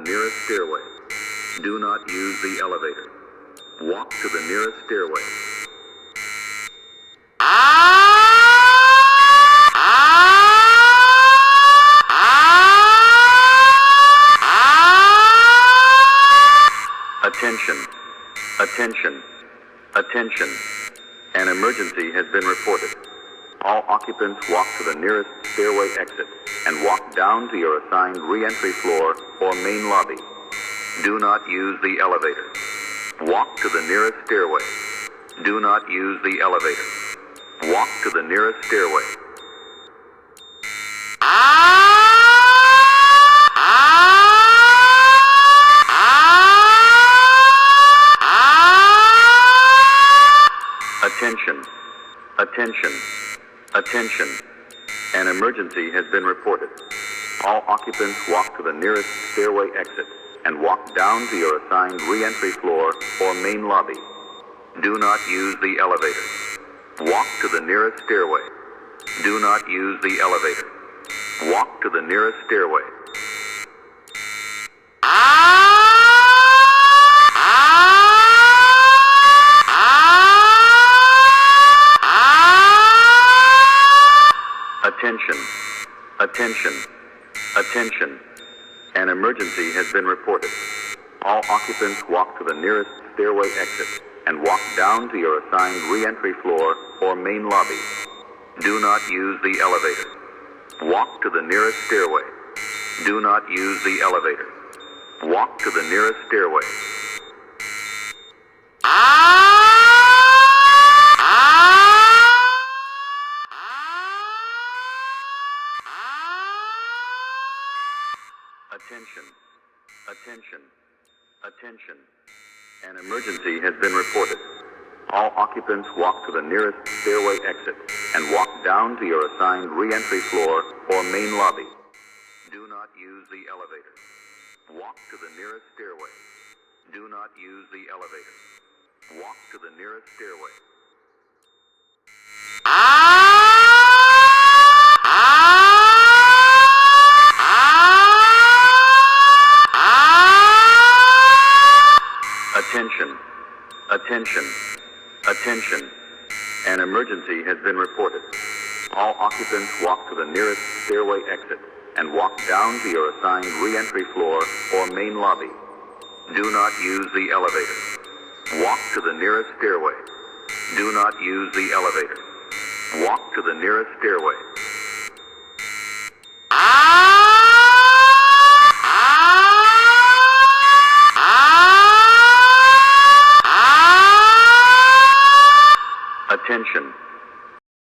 nearest stairway. Do not use the elevator. Walk to the nearest stairway. Attention, attention, attention. An emergency has been reported. All occupants walk to the nearest stairway exit and walk down to your assigned re-entry floor or main lobby. Do not use the elevator. Walk to the nearest stairway. Do not use the elevator. Walk to the nearest stairway. Attention, attention, attention. An emergency has been reported. All occupants walk to the nearest stairway exit and walk down to your assigned re-entry floor or main lobby. Do not use the elevator. Walk to the nearest stairway. Do not use the elevator. Walk to the nearest stairway. Attention, attention, attention. An emergency has been reported. All occupants walk to the nearest stairway exit and walk down to your assigned re-entry floor or main lobby. Do not use the elevator. Walk to the nearest stairway. Do not use the elevator. Walk to the nearest stairway. Attention, attention, attention. An emergency has been reported. All occupants walk to the nearest stairway exit and walk down to your assigned re-entry floor or main lobby. Do not use the elevator. Walk to the nearest stairway. Do not use the elevator. Walk to the nearest stairway. Attention, attention, attention. An emergency has been reported. All occupants walk to the nearest stairway exit and walk down to your assigned re-entry floor or main lobby. Do not use the elevator. Walk to the nearest stairway. Do not use the elevator. Walk to the nearest stairway. Attention,